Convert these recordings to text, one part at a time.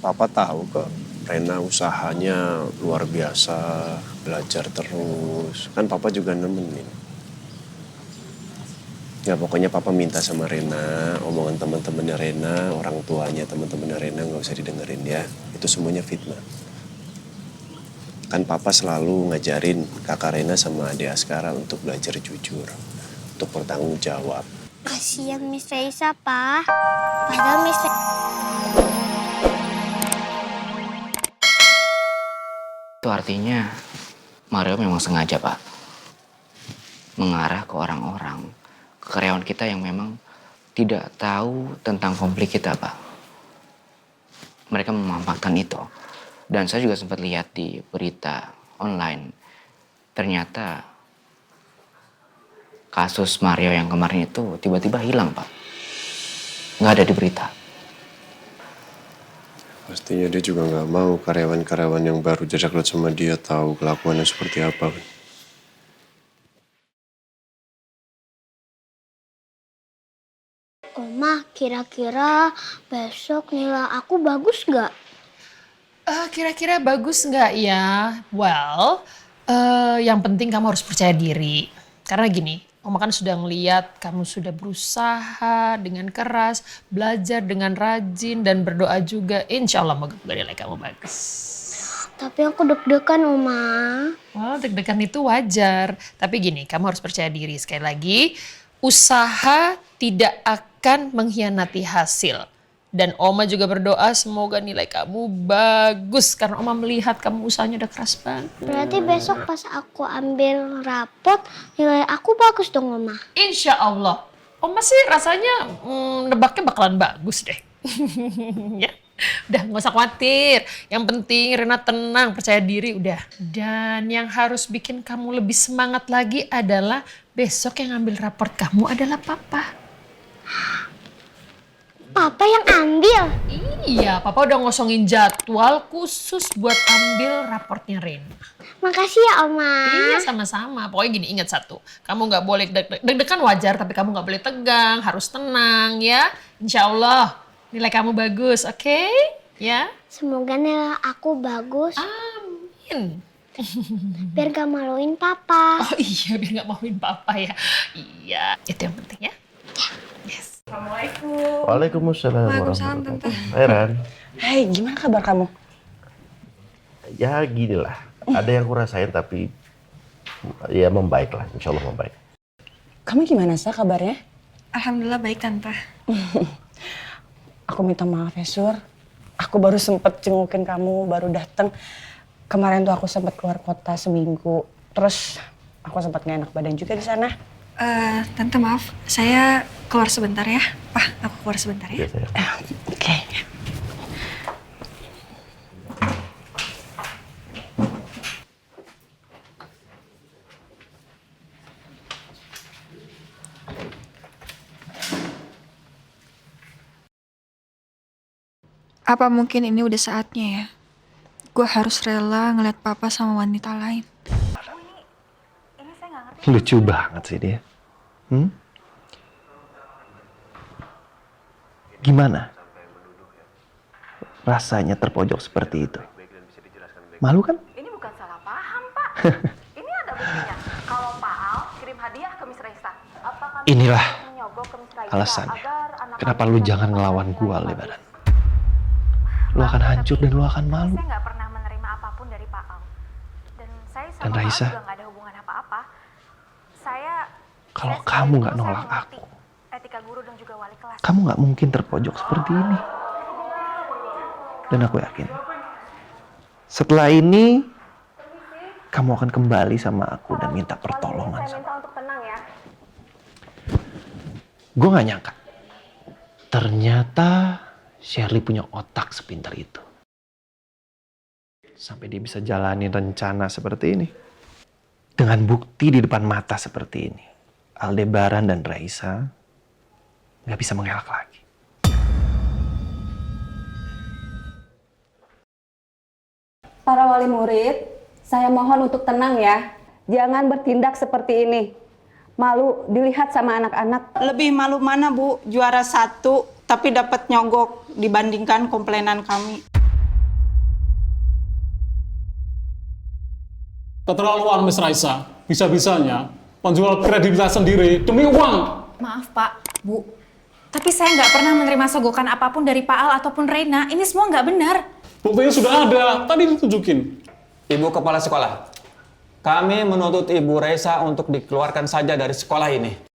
Papa tahu kok, Rena usahanya luar biasa, belajar terus. Kan Papa juga nemenin. Ya pokoknya Papa minta sama Rena, omongan teman-temannya Rena, orang tuanya teman-temannya Rena nggak usah didengerin ya. Itu semuanya fitnah. Kan Papa selalu ngajarin kakak Rena sama adik Askara untuk belajar jujur, untuk bertanggung jawab. Kasihan Miss Raisa, Pak. Padahal Miss Itu artinya Mario memang sengaja, Pak, mengarah ke orang-orang, ke karyawan kita yang memang tidak tahu tentang konflik kita, Pak. Mereka memanfaatkan itu. Dan saya juga sempat lihat di berita online, ternyata kasus Mario yang kemarin itu tiba-tiba hilang, Pak. Nggak ada di berita. Pastinya dia juga nggak mau karyawan-karyawan yang baru direkrut sama dia tahu kelakuannya seperti apa. Oma, kira-kira besok nilai aku bagus nggak? Kira-kira bagus nggak ya? Well, yang penting kamu harus percaya diri. Karena gini, Oma kan sudah ngeliat kamu sudah berusaha dengan keras, belajar dengan rajin, dan berdoa juga. Insya Allah moga nilai kamu bagus. Tapi aku deg-degan, Oma. Oh, deg-degan itu wajar. Tapi gini, kamu harus percaya diri. Sekali lagi, usaha tidak akan mengkhianati hasil. Dan Oma juga berdoa semoga nilai kamu bagus. Karena Oma melihat kamu usahanya udah keras banget. Berarti besok pas aku ambil rapot, nilai aku bagus dong, Oma. Insya Allah. Oma sih rasanya nebaknya bakalan bagus deh. Ya, udah nggak usah khawatir. Yang penting Rena tenang, percaya diri udah. Dan yang harus bikin kamu lebih semangat lagi adalah besok yang ngambil raport kamu adalah Papa. Papa yang ambil. Iya, Papa udah ngosongin jadwal khusus buat ambil raportnya Rena. Makasih ya, Oma. Iya, sama-sama. Pokoknya gini, ingat satu. Kamu nggak boleh deg-degan wajar, tapi kamu nggak boleh tegang. Harus tenang ya. Insya Allah nilai kamu bagus, oke? Ya. Semoga nilai aku bagus. Amin. Biar gak maluin Papa. Oh iya, biar nggak mauin Papa ya. Iya, itu yang penting ya. Yes. Assalamualaikum. Waalaikumsalam Waalaikumsalam, warahmatullahi Tante. wabarakatuh. Hai Ran. Hai, gimana kabar kamu? Ya gini lah, ada yang kurasain tapi ya membaik lah, insya Allah membaik. Kamu gimana sih kabarnya? Alhamdulillah baik, Tante. Aku minta maaf ya, Sur. Aku baru sempet jengukin kamu, baru dateng. Kemarin tuh aku sempat keluar kota seminggu. Terus aku sempat gak enak badan juga di sana. Tante maaf, saya keluar sebentar ya. Pak, aku keluar sebentar ya. Biasa ya. Oke. Apa mungkin ini udah saatnya ya? Gue harus rela ngeliat papa sama wanita lain. Lucu banget sih dia. Gimana? Rasanya terpojok seperti itu. Malu kan? Ini bukan salah paham, Pak. Ini ada buktinya. Kalau Pak Al kirim hadiah ke Miss Raisa. Apakah Inilah menyogok ke Miss Raisa alasannya. agar anak Kenapa kami lu bisa jangan mendapatkan ngelawan nilai gua, bagus? Lebaran? Lu akan hancur dan lu akan malu. Saya nggak pernah menerima apapun dari Pak Al. Dan saya sama Dan Pak Al Raisa, juga nggak ada hubungan apa-apa. kalau saya kamu sebagai nggak guru, saya nolak mengerti aku, etika guru dan juga wali kelas. kamu nggak mungkin terpojok seperti ini. Dan aku yakin, setelah ini kamu akan kembali sama aku dan minta pertolongan Saya sama minta untuk tenang ya. gue. Gak nyangka ternyata Shirley punya otak sepintar itu sampai dia bisa jalanin rencana seperti ini dengan bukti di depan mata seperti ini. Aldebaran dan Raisa gak bisa mengelak lagi. Para wali murid, saya mohon untuk tenang ya. Jangan bertindak seperti ini. Malu dilihat sama anak-anak. Lebih malu mana Bu, juara 1 tapi dapat nyogok dibandingkan komplainan kami. Keterlaluan Miss Raisa, bisa-bisanya menjual kredibilitas sendiri demi uang. Maaf Pak, Bu. Tapi saya nggak pernah menerima sogokan apapun dari Pak Al ataupun Reina. Ini semua nggak benar. Buktinya sudah ada, tadi ditunjukin. Ibu Kepala Sekolah, kami menuntut Ibu Raisa untuk dikeluarkan saja dari sekolah ini.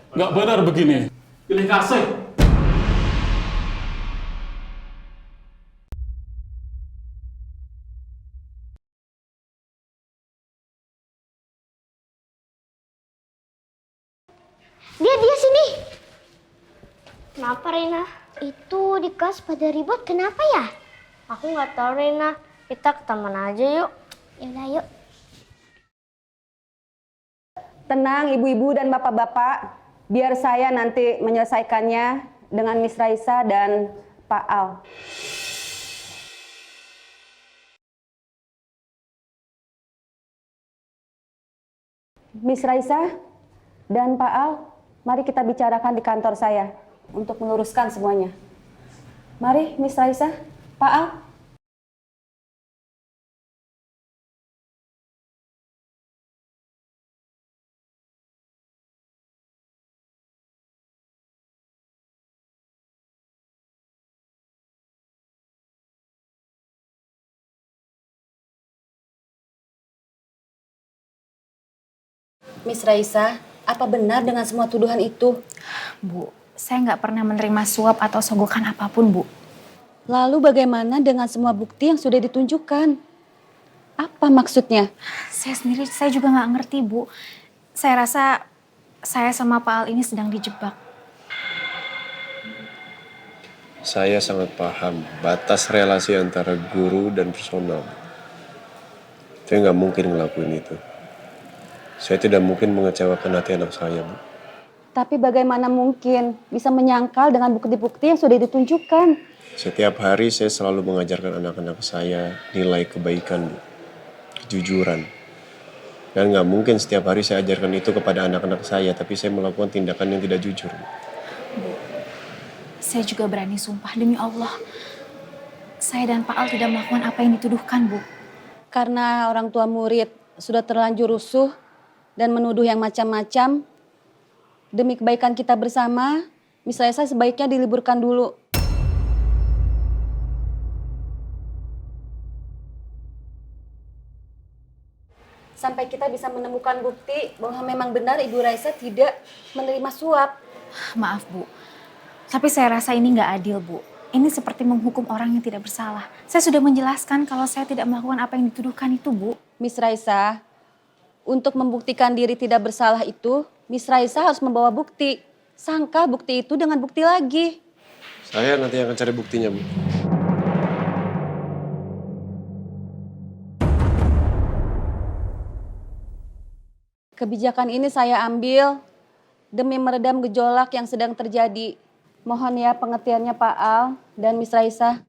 Nggak benar begini. Pilih kasih. Dia sini. Kenapa Rena? Itu di kelas pada ribut, kenapa ya? Aku nggak tahu Rena. Kita ke taman aja yuk. Yaudah yuk. Tenang ibu-ibu dan bapak-bapak, biar saya nanti menyelesaikannya dengan Miss Raisa dan Pak Al. Miss Raisa dan Pak Al, mari kita bicarakan di kantor saya untuk meluruskan semuanya. Mari Miss Raisa, Pak Al. Miss Raisa, apa benar dengan semua tuduhan itu? Bu, saya nggak pernah menerima suap atau sogokan apapun, Bu. Lalu bagaimana dengan semua bukti yang sudah ditunjukkan? Apa maksudnya? Saya juga nggak ngerti, Bu. Saya rasa saya sama Pak Al ini sedang dijebak. Saya sangat paham batas relasi antara guru dan personal. Saya nggak mungkin ngelakuin itu. Saya tidak mungkin mengecewakan hati anak saya, Bu. Tapi bagaimana mungkin bisa menyangkal dengan bukti-bukti yang sudah ditunjukkan? Setiap hari saya selalu mengajarkan anak-anak saya nilai kebaikan, Bu. Kejujuran. Dan nggak mungkin setiap hari saya ajarkan itu kepada anak-anak saya, tapi saya melakukan tindakan yang tidak jujur, Bu. Bu, saya juga berani sumpah demi Allah. Saya dan Pak Al tidak melakukan apa yang dituduhkan, Bu. Karena orang tua murid sudah terlanjur rusuh dan menuduh yang macam-macam, demi kebaikan kita bersama, Miss Raisa sebaiknya diliburkan dulu. Sampai kita bisa menemukan bukti bahwa memang benar Ibu Raisa tidak menerima suap. Maaf, Bu. Tapi saya rasa ini nggak adil, Bu. Ini seperti menghukum orang yang tidak bersalah. Saya sudah menjelaskan kalau saya tidak melakukan apa yang dituduhkan itu, Bu. Miss Raisa, untuk membuktikan diri tidak bersalah itu, Miss Raisa harus membawa bukti. Sangkal bukti itu dengan bukti lagi. Saya nanti akan cari buktinya, Bu. Kebijakan ini saya ambil demi meredam gejolak yang sedang terjadi. Mohon ya pengertiannya Pak Al dan Miss Raisa.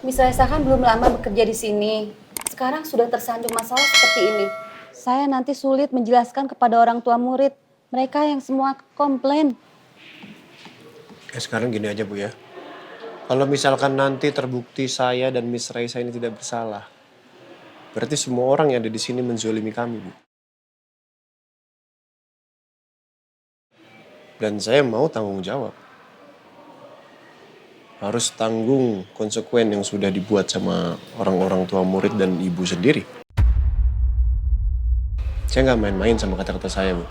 Miss Raisa kan belum lama bekerja di sini. Sekarang sudah tersandung masalah seperti ini. Saya nanti sulit menjelaskan kepada orang tua murid. Mereka yang semua komplain. Ya sekarang gini aja, Bu ya. Kalau misalkan nanti terbukti saya dan Miss Raisa ini tidak bersalah, berarti semua orang yang ada di sini menzolimi kami, Bu. Dan saya mau tanggung jawab. Harus tanggung konsekuen yang sudah dibuat sama orang-orang tua murid dan ibu sendiri. Saya nggak main-main sama kata-kata saya, Bu.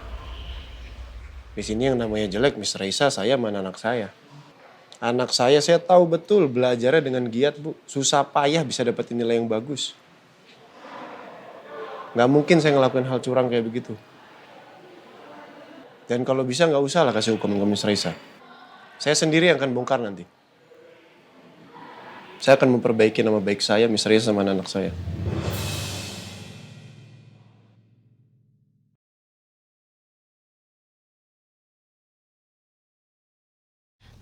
Di sini yang namanya jelek, Miss Raisa, saya mana anak saya. Anak saya tahu betul belajarnya dengan giat, Bu. Susah payah bisa dapetin nilai yang bagus. Nggak mungkin saya ngelakuin hal curang kayak begitu. Dan kalau bisa nggak usah lah kasih hukuman ke Miss Raisa. Saya sendiri yang akan bongkar nanti. Saya akan memperbaiki nama baik saya, Miss Raisa sama anak saya.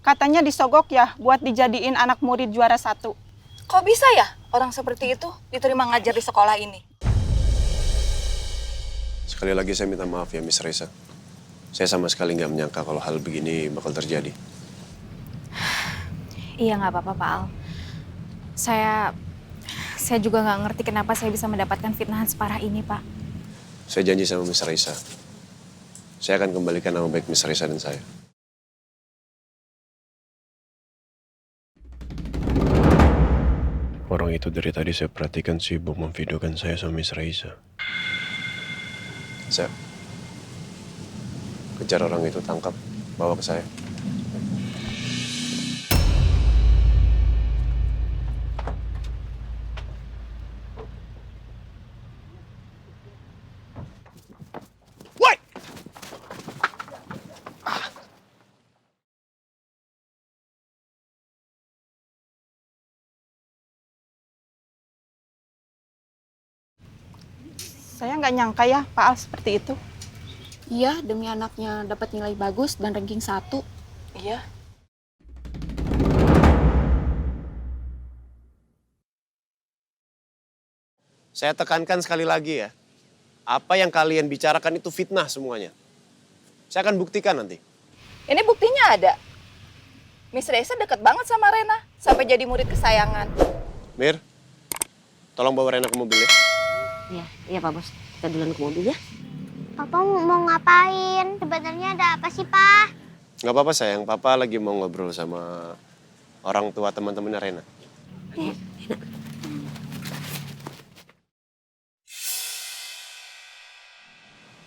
Katanya disogok ya buat dijadiin anak murid juara 1. Kok bisa ya orang seperti itu diterima ngajar di sekolah ini? Sekali lagi saya minta maaf ya, Miss Raisa. Saya sama sekali nggak menyangka kalau hal begini bakal terjadi. Iya nggak apa-apa Pak Al. Saya juga nggak ngerti kenapa saya bisa mendapatkan fitnahan separah ini Pak. Saya janji sama Miss Raisa. Saya akan kembalikan nama baik Miss Raisa dan saya. Orang itu dari tadi saya perhatikan sibuk memvideokan saya sama Miss Raisa. Saya kejar orang itu, tangkap, bawa ke saya. Saya nggak nyangka ya Pak Al seperti itu. Iya, demi anaknya dapat nilai bagus dan ranking 1. Iya. Saya tekankan sekali lagi ya. Apa yang kalian bicarakan itu fitnah semuanya. Saya akan buktikan nanti. Ini buktinya ada. Miss Raisa deket banget sama Rena, sampai jadi murid kesayangan. Mir, tolong bawa Rena ke mobil ya. Iya Pak Bos. Kita duluan ke mobil ya. Papa mau ngapain? Sebenarnya ada apa sih, Pak? Gak apa-apa sayang, Papa lagi mau ngobrol sama orang tua teman-temannya Rena.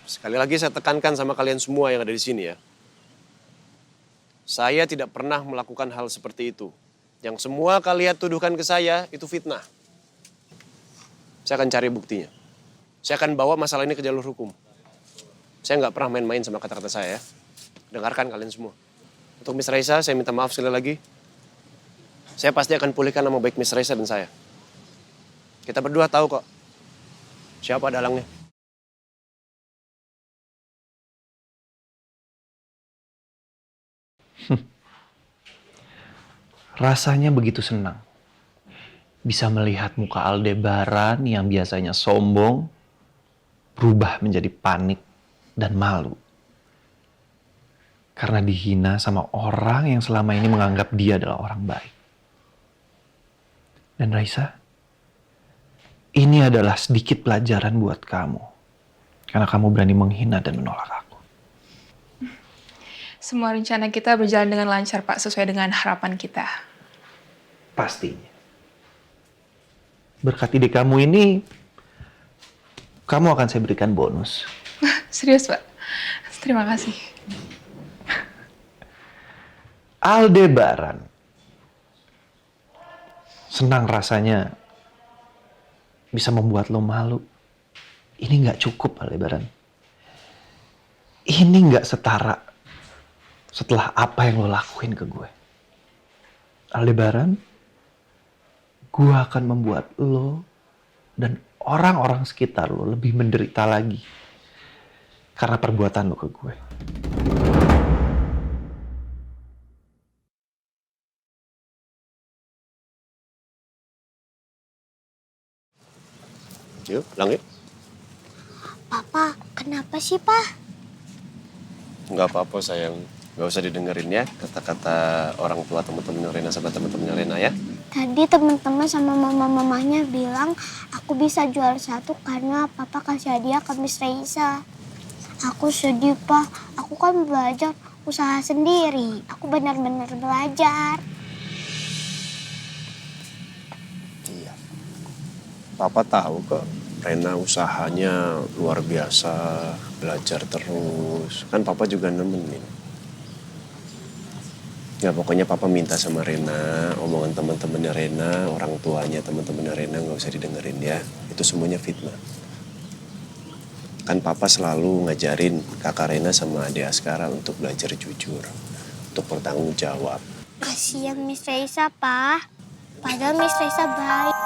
Sekali lagi saya tekankan sama kalian semua yang ada di sini ya. Saya tidak pernah melakukan hal seperti itu. Yang semua kalian tuduhkan ke saya itu fitnah. Saya akan cari buktinya. Saya akan bawa masalah ini ke jalur hukum. Saya nggak pernah main-main sama kata-kata saya ya. Dengarkan kalian semua. Untuk Miss Raisa, saya minta maaf sekali lagi. Saya pasti akan pulihkan nama baik Miss Raisa dan saya. Kita berdua tahu kok siapa dalangnya. Rasanya begitu senang bisa melihat muka Aldebaran yang biasanya sombong berubah menjadi panik dan malu. Karena dihina sama orang yang selama ini menganggap dia adalah orang baik. Dan Raisa, ini adalah sedikit pelajaran buat kamu. Karena kamu berani menghina dan menolak aku. Semua rencana kita berjalan dengan lancar, Pak, sesuai dengan harapan kita. Pastinya. Berkat ide kamu ini, kamu akan saya berikan bonus. Serius, Pak? Terima kasih. Aldebaran. Senang rasanya bisa membuat lo malu. Ini nggak cukup, Aldebaran. Ini nggak setara setelah apa yang lo lakuin ke gue. Aldebaran, gue akan membuat lo dan orang-orang sekitar lo lebih menderita lagi karena perbuatan lo ke gue. Yuk, pulang yuk. Papa, kenapa sih, Pak? Nggak apa-apa sayang. Nggak usah didengerin ya kata-kata orang tua teman-teman Rena sama teman-teman Rena ya. Tadi teman-teman sama mama-mamanya bilang aku bisa juara 1 karena Papa kasih hadiah ke Miss Raisa. Aku sedih, Pak. Aku kan belajar usaha sendiri. Aku benar-benar belajar. Iya. Papa tahu kok. Rena usahanya luar biasa, belajar terus. Kan Papa juga nemenin. Ya pokoknya Papa minta sama Rena, omongan teman-temannya Rena, orang tuanya teman-temannya Rena nggak usah didengerin ya. Itu semuanya fitnah. Kan Papa selalu ngajarin kakak Rena sama adik Askara untuk belajar jujur, untuk bertanggung jawab. Kasihan Miss Raisa, Pak. Padahal Miss Raisa baik.